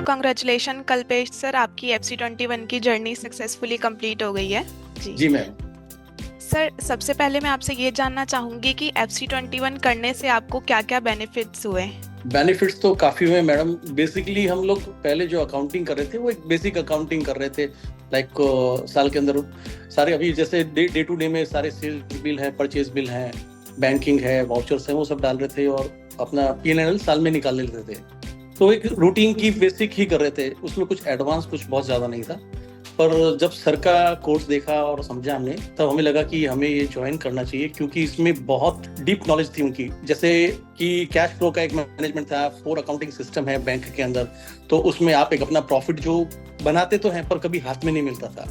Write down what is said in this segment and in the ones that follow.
Congratulation Kalpesh sir, आपकी FC21 की journey successfully complete हो गई है। जी जी मैम। सर, सबसे पहले मैं आपसे ये जानना चाहूंगी कि FC21 करने से आपको क्या क्या बेनिफिट्स हुए। बेनिफिट्स तो काफी हुए मैडम। बेसिकली हम लोग पहले जो अकाउंटिंग कर रहे थे वो एक बेसिक अकाउंटिंग कर रहे थे। लाइक साल के अंदर सारे अभी जैसे डे टू डे में सारे सेल्स बिल है, परचेज बिल है, बैंकिंग है, वाउचर्स है, वो सब डाल रहे थे और अपना P&L साल में निकाल लेते थे। तो एक रूटीन की बेसिक ही कर रहे थे, उसमें कुछ एडवांस कुछ बहुत ज्यादा नहीं था। पर जब सर का कोर्स देखा और समझा हमने, तब हमें लगा कि हमें ये ज्वाइन करना चाहिए, क्योंकि इसमें बहुत डीप नॉलेज थी उनकी। जैसे कि कैश फ्लो का एक मैनेजमेंट था, 4 अकाउंटिंग सिस्टम है बैंक के अंदर, तो उसमें आप एक अपना प्रॉफिट जो बनाते तो हैं पर कभी हाथ में नहीं मिलता था,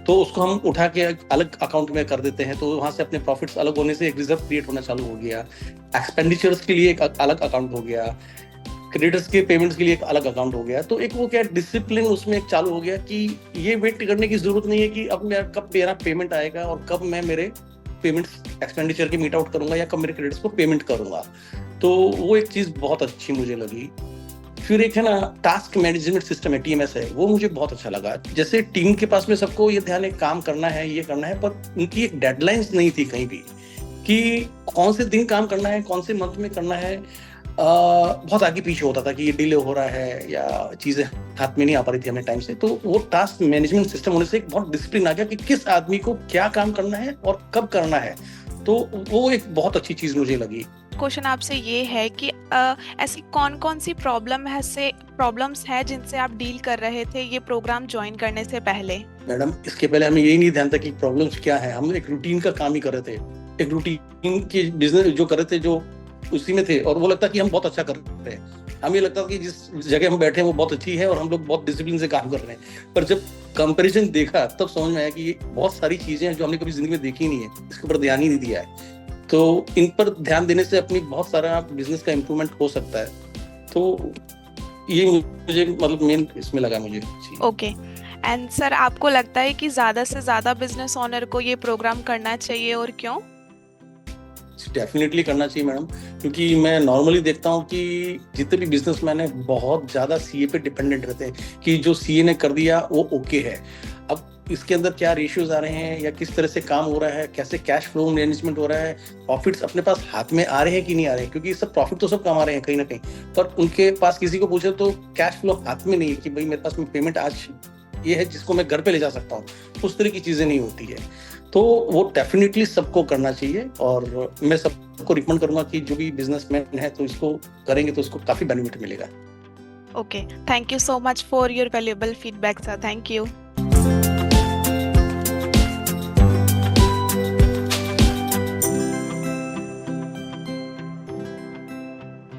तो उसको हम उठा के अलग अकाउंट में कर देते हैं, तो वहां से अपने प्रॉफिट्स अलग होने से एक रिजर्व क्रिएट होना चालू हो गया। एक्सपेंडिचर्स के लिए एक अलग अकाउंट हो गया, क्रेडिटर्स के पेमेंट्स के लिए एक अलग अकाउंट हो गया। तो एक वो क्या डिसिप्लिन उसमें एक चालू हो गया कि ये वेट करने की जरूरत नहीं है कि अब मेरा कब मेरा पेमेंट आएगा और कब मैं मेरे पेमेंट्स एक्सपेंडिचर के मीट आउट करूंगा या कब मेरे क्रेडिट्स को पेमेंट करूंगा। तो वो एक चीज बहुत अच्छी मुझे लगी। फिर एक है ना टास्क मैनेजमेंट सिस्टम है, TMS है, वो मुझे बहुत अच्छा लगा। जैसे टीम के पास में सबको ये ध्यान है काम करना है, ये करना है, पर उनकी एक डेडलाइंस नहीं थी कहीं भी कि कौन से दिन काम करना है, कौन से मंथ में करना है। बहुत आगे पीछे होता था कि ये डिले हो रहा है या चीजें हाथ में नहीं आ पा रही थी हमें टाइम से। तो वो टास्क मैनेजमेंट सिस्टम होने से एक बहुत डिसिप्लिन आ गया कि किस आदमी को क्या काम करना है और कब करना है। तो वो एक बहुत अच्छी चीज मुझे लगी। क्वेश्चन आपसे ये है कि ऐसी कौन कौन सी प्रॉब्लम्स है जिनसे आप डील कर रहे थे ये प्रोग्राम ज्वाइन करने से पहले। मैडम, इसके पहले हमें यही नहीं ध्यान था कि प्रॉब्लम्स क्या है। हम एक रूटीन का काम ही कर रहे थे, एक रूटीन की बिजनेस जो कर रहे थे, जो उसी में थे, और वो लगता कि हम बहुत अच्छा कर रहे हैं। हमें लगता था कि जिस जगह हम बैठे हैं वो बहुत अच्छी है और हम लोग बहुत डिसिप्लिन से काम कर रहे हैं। पर जब कंपैरिजन देखा तब समझ में आया कि ये बहुत सारी चीजें हैं जो हमने कभी जिंदगी में देखी नहीं है, इसके ऊपर ध्यान ही नहीं दिया है। तो इन पर ध्यान देने से अपनी बहुत सारा बिजनेस का इम्प्रूवमेंट हो सकता है। तो ये मुझे मतलब मेन इसमें लगा मुझे। ओके एंड सर, आपको लगता है कि ज्यादा से ज्यादा बिजनेस ओनर को ये प्रोग्राम करना चाहिए और क्यों। डेफिनेटली करना चाहिए मैडम, क्योंकि मैं नॉर्मली देखता हूँ कि जितने भी बिजनेसमैन है बहुत ज्यादा CA पे डिपेंडेंट रहते हैं कि जो CA ने कर दिया वो ओके है। अब इसके अंदर क्या रेशियोज आ रहे हैं या किस तरह से काम हो रहा है, कैसे कैश फ्लो मैनेजमेंट हो रहा है, प्रॉफिट्स अपने पास हाथ में आ रहे हैं कि नहीं आ रहे हैं, क्योंकि सब प्रॉफिट तो सब कमा रहे हैं कहीं ना कहीं, पर उनके पास किसी को पूछे तो कैश फ्लो हाथ में नहीं है कि भाई मेरे पास में पेमेंट आज ये है जिसको मैं घर पे ले जा सकता हूँ। उस तरह की चीजें नहीं होती है। तो वो डेफिनेटली सबको करना चाहिए और मैं सबको रिकमेंड करूंगा कि जो भी बिजनेसमैन है तो इसको करेंगे तो उसको काफी बेनिफिट मिलेगा। Okay, thank you so much for your valuable feedback sir. Thank you.